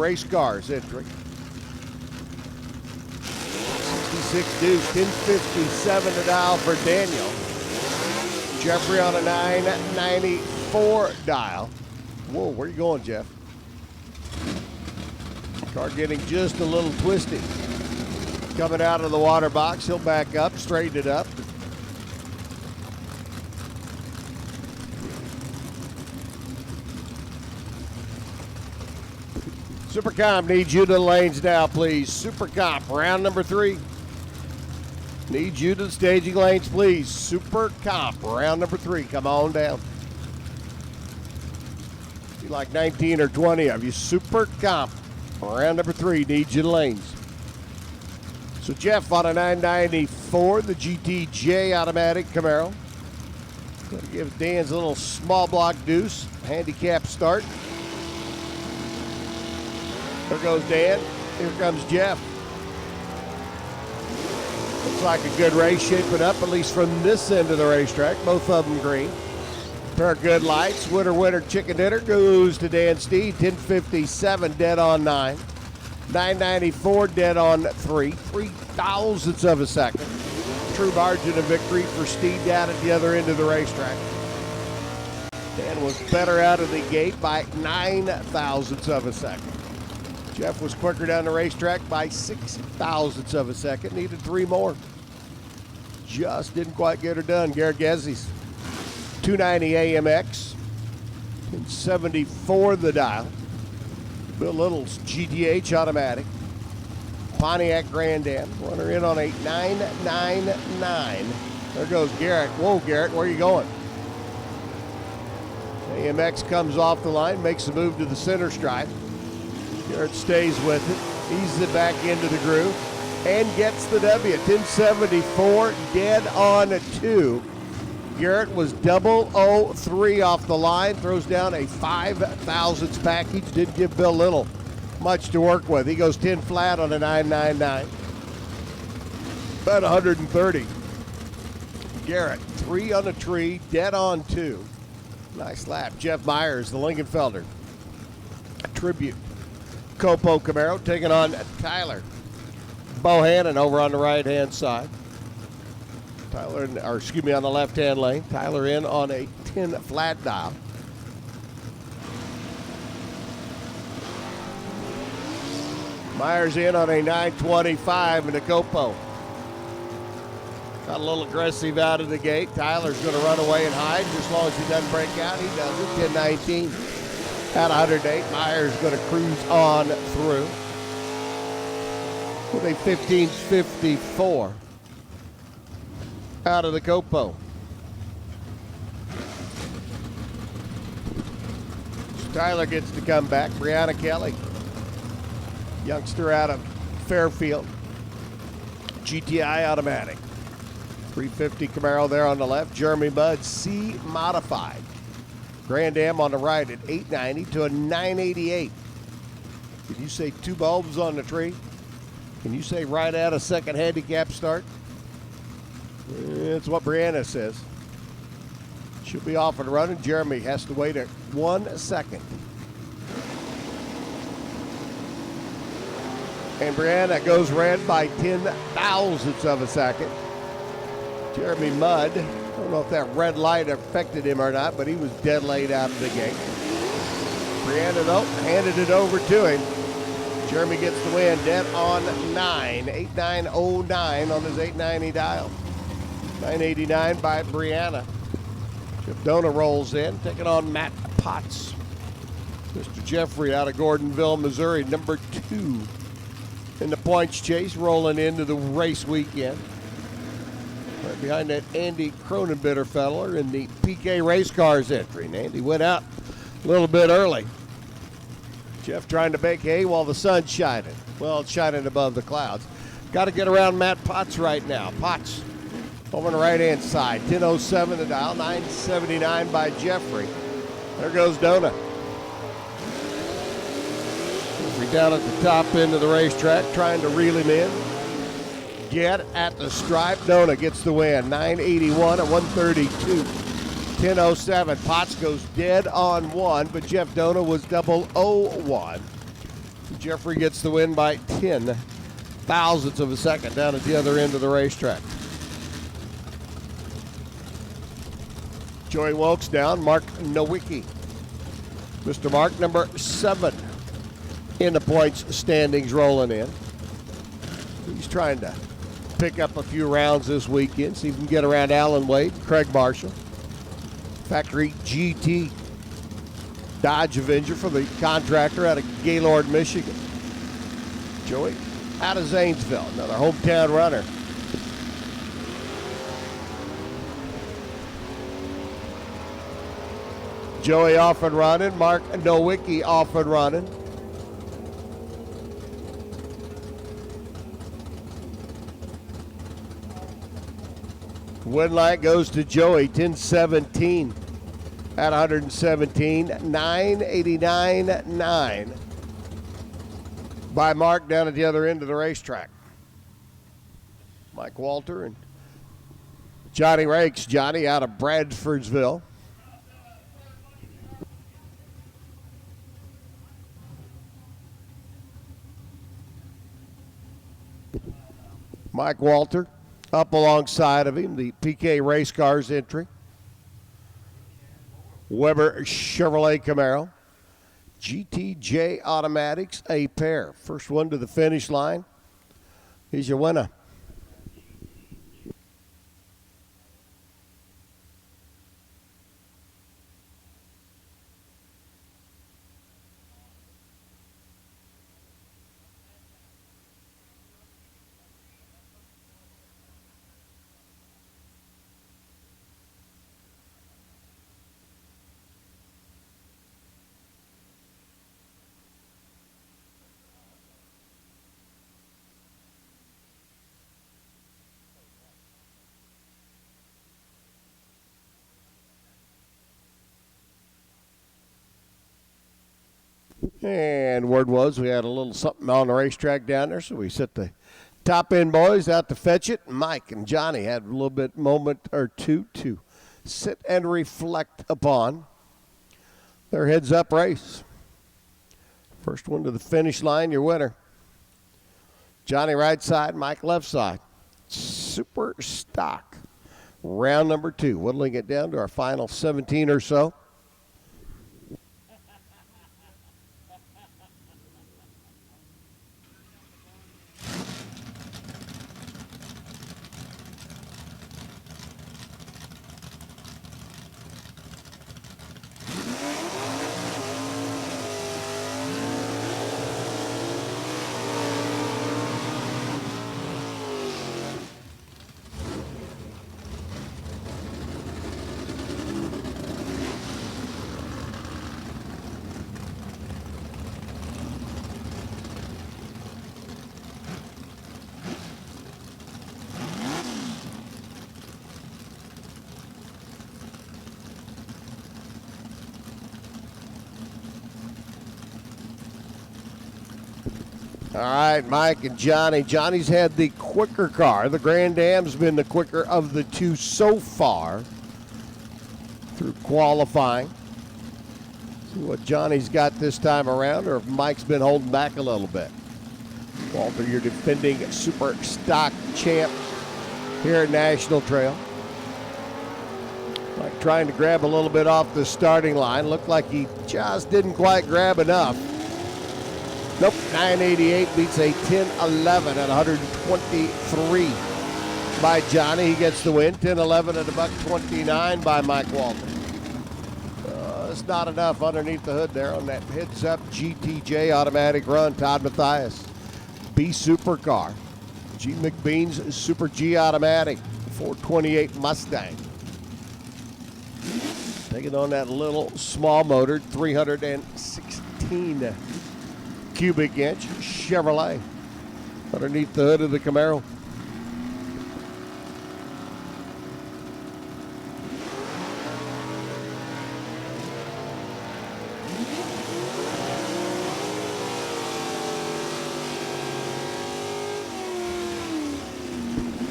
Race Cars entry. 66 deuce, 1057 to dial for Daniel. Jeffrey on a 994 dial. Whoa, where you going, Jeff? Car getting just a little twisty. Coming out of the water box, he'll back up, straighten it up. Supercomp needs you to the lanes now, please. Supercomp, round number 3. Need you to the staging lanes, please. Supercomp, round number 3. Come on down. Be like 19 or 20 of you. Supercomp, round number 3. Need you to the lanes. So Jeff on a 994, the GTJ automatic Camaro. Gonna give Dan's a little small block deuce. Handicap start. There goes Dan. Here comes Jeff. Looks like a good race shaping up, at least from this end of the racetrack. Both of them green. Pair of good lights. Winner chicken dinner goes to Dan Steed. 1057 dead on 9. 994 dead on 3. 3/1000ths of a second. True margin of victory for Steed down at the other end of the racetrack. Dan was better out of the gate by 9/1000ths of a second. Jeff was quicker down the racetrack by 6/1000ths of a second. Needed 3 more. Just didn't quite get her done. Garrett Gezzi's 290 AMX. 1074 the dial. Bill Little's GTH automatic. Pontiac Grand Am. Runner in on a 999. There goes Garrett. Whoa, Garrett, where are you going? AMX comes off the line, makes a move to the center stripe. Garrett stays with it, eases it back into the groove, and gets the W. 1074, dead on 2. Garrett was 003 off the line, throws down a 5/1000ths package. Didn't give Bill Little much to work with. He goes 10 flat on a 999. About 130. Garrett, 3 on the tree, dead on 2. Nice lap. Jeff Myers, the Lincolnfelder. Tribute. Copo Camaro taking on Tyler Bohannon over on the right-hand side. Tyler, on the left-hand lane. Tyler in on a 10 flat dial. Myers in on a 925 in the Copo. Got a little aggressive out of the gate. Tyler's going to run away and hide. Just as long as he doesn't break out, he does it. 1019. At 108, Myers going to cruise on through with a 1554 out of the Copo. So Tyler gets to come back. Brianna Kelly, youngster out of Fairfield, GTI automatic. 350 Camaro there on the left. Jeremy Mudd, C modified. Grand Am on the right at 890 to a 988. Can you say 2 bulbs on the tree? Can you say right out a second handicap start? It's what Brianna says. She'll be off and running. Jeremy has to wait 1 second. And Brianna goes red by 10/1000ths of a second. Jeremy Mudd, I don't know if that red light affected him or not, but he was dead late out of the gate. Brianna, though, handed it over to him. Jeremy gets the win, dead on 9. 8909 on his 890 dial. 989 by Brianna. Chip Dona rolls in, taking on Matt Potts. Mr. Jeffrey out of Gordonville, Missouri, number 2 in the points chase, rolling into the race weekend. Right behind that Andy Cronenbitter feller in the PK Race Cars entry. And Andy went out a little bit early. Jeff trying to bake hay while the sun's shining. Well, it's shining above the clouds. Got to get around Matt Potts right now. Potts over on the right-hand side. 1007 the dial, 979 by Jeffrey. There goes Dona. Jeffrey down at the top end of the racetrack trying to reel him in. Get at the stripe. Dona gets the win. 981 at 132. 1007. Potts goes dead on 1, but Jeff Dona was 001. Jeffrey gets the win by 10 thousandths of a second down at the other end of the racetrack. Joey Wilkes down, Mark Nowicki. Mr. Mark, number 7 in the points standings, rolling in. He's trying to pick up a few rounds this weekend, see if he can get around Alan Wade, Craig Marshall. Factory GT Dodge Avenger for the contractor out of Gaylord, Michigan. Joey out of Zanesville, another hometown runner. Joey off and running, Mark Nowicki off and running. Win light goes to Joey, 10:17 at 117, 9:89.9 by Mark down at the other end of the racetrack. Mike Walter and Johnny Rakes. Johnny out of Bradfordsville. Mike Walter up alongside of him, the PK Race Cars entry. Weber Chevrolet Camaro. GTJ Automatics, a pair. First one to the finish line. He's your winner. And word was we had a little something on the racetrack down there, so we set the top end boys out to fetch it. Mike and Johnny had a little bit moment or two to sit and reflect upon their heads up race. First one to the finish line, your winner. Johnny right side, Mike left side. Super stock. Round number 2, whittling it down to our final 17 or so. All right, Mike and Johnny. Johnny's had the quicker car. The Grand Am's been the quicker of the two so far through qualifying. See what Johnny's got this time around, or if Mike's been holding back a little bit. Walter, your defending super stock champ here at National Trail. Mike trying to grab a little bit off the starting line. Looked like he just didn't quite grab enough. Nope, 988 beats a 1011 at 123 by Johnny. He gets the win. 1011 at $129 by Mike Walter. It's not enough underneath the hood there on that heads-up GTJ automatic run. Todd Mathias, B Supercar. G McBean's Super G automatic, 428 Mustang. Taking on that little small motor, 316 cubic inch Chevrolet underneath the hood of the Camaro.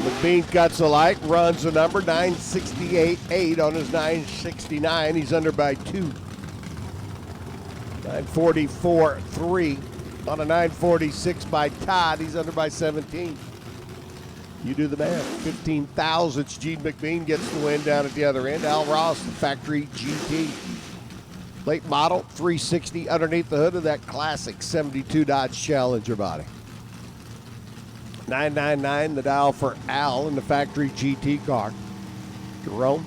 McBean cuts the light, runs the number 968.8 on his 969. He's under by 2. 944.3 on a 946 by Todd. He's under by 17. You do the math. 15 thousandths. Gene McBean gets the win down at the other end. Al Ross, the factory GT. Late model, 360 underneath the hood of that classic 72 Dodge Challenger body. 999, the dial for Al in the factory GT car. Jerome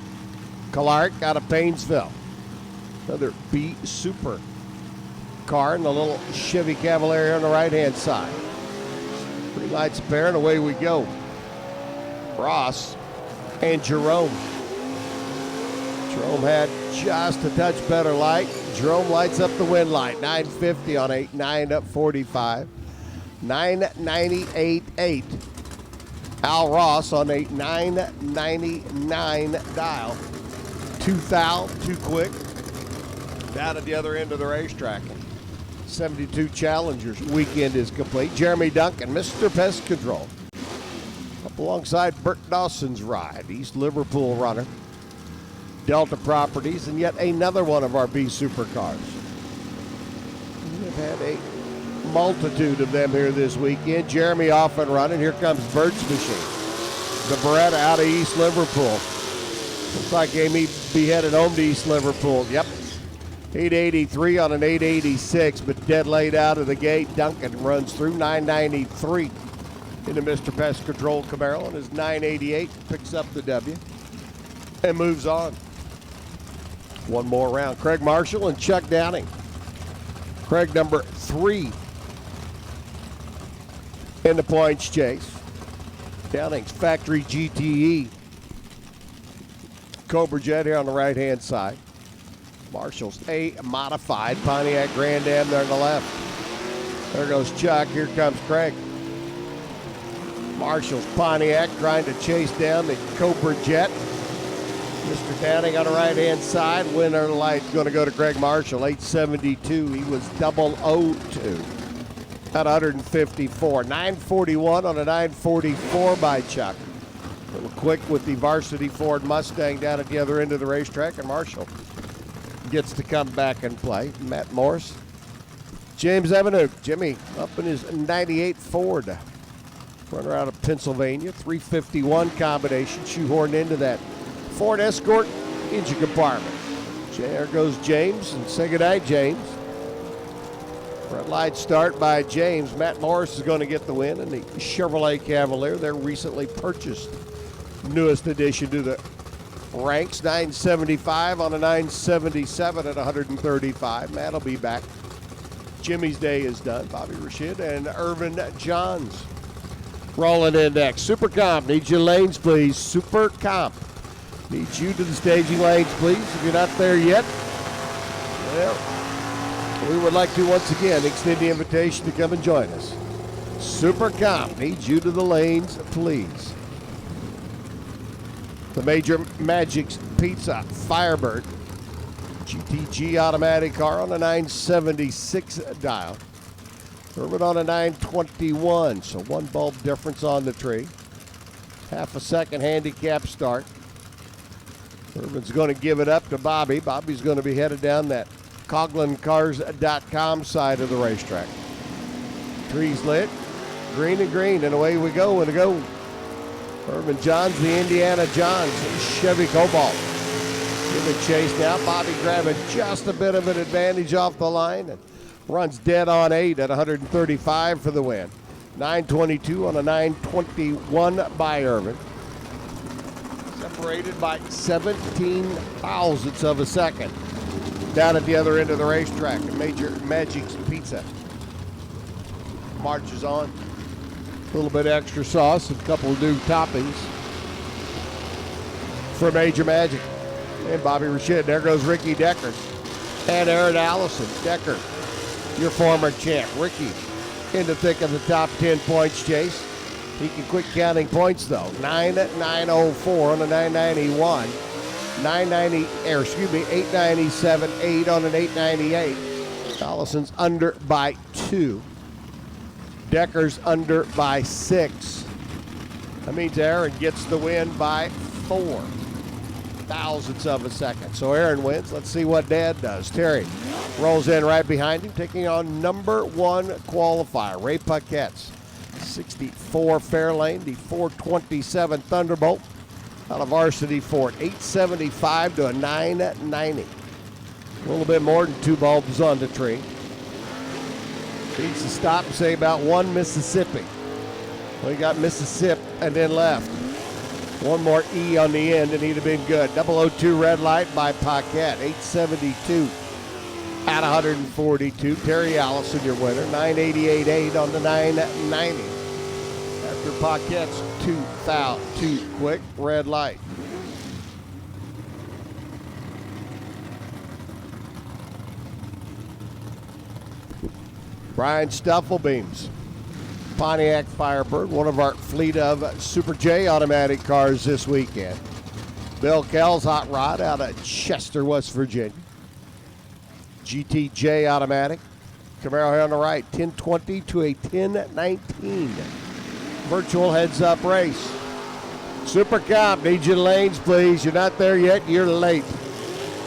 Clark out of Paynesville. Another B Super car in the little Chevy Cavalier on the right-hand side. Three lights pair, and away we go. Ross and Jerome. Jerome had just a touch better light. Jerome lights up the win light. 950 on a 945. 998.8. Al Ross on a 999 dial. Too foul, too quick. Down at the other end of the racetrack. 72 Challengers weekend is complete. Jeremy Duncan, Mr. Pest Control. Up alongside Bert Dawson's ride. East Liverpool runner. Delta Properties, and yet another one of our B Supercars. We've had a multitude of them here this weekend. Jeremy off and running. Here comes Bert's machine. The Beretta out of East Liverpool. Looks like Amy be headed home to East Liverpool. Yep. 883 on an 886, but dead late out of the gate. Duncan runs through 993 into Mr. Pest Control Camaro on his 988. Picks up the W and moves on. One more round. Craig Marshall and Chuck Downing. Craig number 3 in the points chase. Downing's factory GTE. Cobra Jet here on the right-hand side. Marshall's a modified Pontiac Grand Am there on the left. There goes Chuck. Here comes Craig. Marshall's Pontiac trying to chase down the Cobra Jet. Mr. Downing on the right-hand side. Winner light going to go to Greg Marshall, 872. He was 002 at 154. 941 on a 944 by Chuck. A little quick with the varsity Ford Mustang down at the other end of the racetrack, and Marshall gets to come back and play. Matt Morris. James Evanuk. Jimmy up in his 98 Ford. Runner out of Pennsylvania. 351 combination. Shoehorned into that Ford Escort engine compartment. There goes James, and say goodnight, James. Front light start by James. Matt Morris is going to get the win in the Chevrolet Cavalier, their recently purchased newest addition to the ranks. 975 on a 977 at 135. Matt will be back. Jimmy's day is done. Bobby Rashid and Irvin Johns rolling in next. Super Comp, need your lanes, please. Super Comp. Need you to the staging lanes, please. If you're not there yet, well, we would like to once again extend the invitation to come and join us. Super Comp needs you to the lanes, please. The Major Magic's Pizza Firebird GTG automatic car on a 976 dial. Urban on a 921, so one bulb difference on the tree. Half a second handicap start. Urban's going to give it up to Bobby. Bobby's going to be headed down that CoglinCars.com side of the racetrack. Trees lit, green and green, and away we go and go. Irvin Johns, the Indiana Johns, Chevy Cobalt. Give a chase now. Bobby grabbing just a bit of an advantage off the line and runs dead on 8 at 135 for the win. 922 on a 921 by Irvin. Separated by 17 thousandths of a second. Down at the other end of the racetrack, Major Magic's Pizza marches on. A little bit extra sauce, a couple of new toppings for Major Magic. And Bobby Rashid. There goes Ricky Decker and Aaron Allison. Decker, your former champ. Ricky in the thick of the top 10 points chase. He can quit counting points though. 9,904 on a 991. 897, 8 on an 898. Allison's under by 2. Decker's under by 6. That means Aaron gets the win by 4. thousandths of a second. So Aaron wins. Let's see what Dad does. Terry rolls in right behind him, taking on number 1 qualifier, Ray Paquette's 64 Fairlane, the 427 Thunderbolt out of Varsity Ford, 875 to a 990. A little bit more than 2 bulbs on the tree. Needs to stop and say about 1 Mississippi. We got Mississippi and then left. One more E on the end and he'd have been good. 002 red light by Paquette, 872 at 142. Terry Allison, your winner, 988.8 on the 990. After Paquette's 2 quick red light. Brian Stuffelbeams, Pontiac Firebird, one of our fleet of Super J automatic cars this weekend. Bill Kell's Hot Rod out of Chester, West Virginia. GTJ automatic. Camaro here on the right, 1020 to a 1019. Virtual heads-up race. Super Comp, need you to lanes, please. You're not there yet, you're late.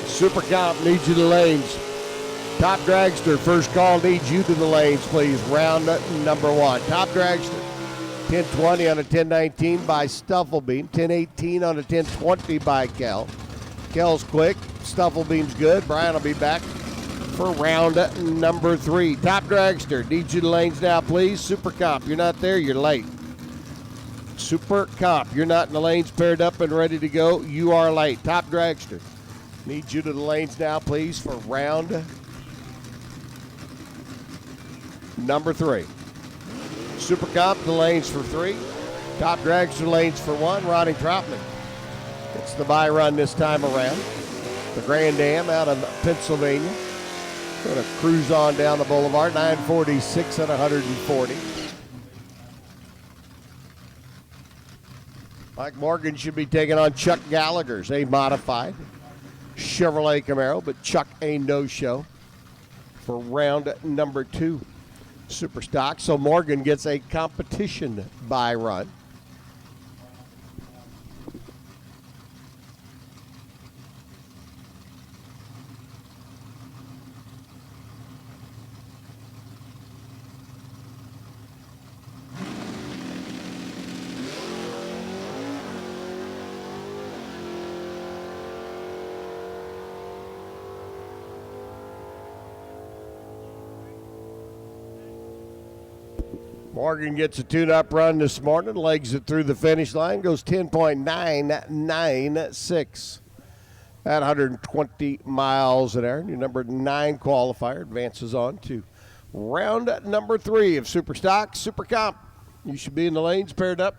Super Comp, need you to lanes. Top Dragster, first call, needs you to the lanes, please. Round number 1. Top Dragster, 1020 on a 1019 by Stuffelbeam. 1018 on a 1020 by Kell. Kell's quick, Stuffelbeam's good. Brian will be back for round number 3. Top Dragster, needs you to lanes now, please. Super Comp, you're not there, you're late. Super Comp, you're not in the lanes, paired up and ready to go. You are late. Top Dragster, needs you to the lanes now, please, for round number 3. Super Comp, the lanes for 3. Top Dragster lanes for 1. Ronnie Troutman. It's the bye run this time around. The Grand Am out of Pennsylvania. Going to cruise on down the boulevard, 946 at 140. Mike Morgan should be taking on Chuck Gallagher's a modified Chevrolet Camaro, but Chuck a no-show for round number 2. Super stock, so Morgan gets a competition bye run. Morgan gets a tune-up run this morning, legs it through the finish line, goes 10.996 at 120 miles an hour. Your number 9 qualifier advances on to round number 3 of Super Stock, Super Comp. You should be in the lanes, paired up,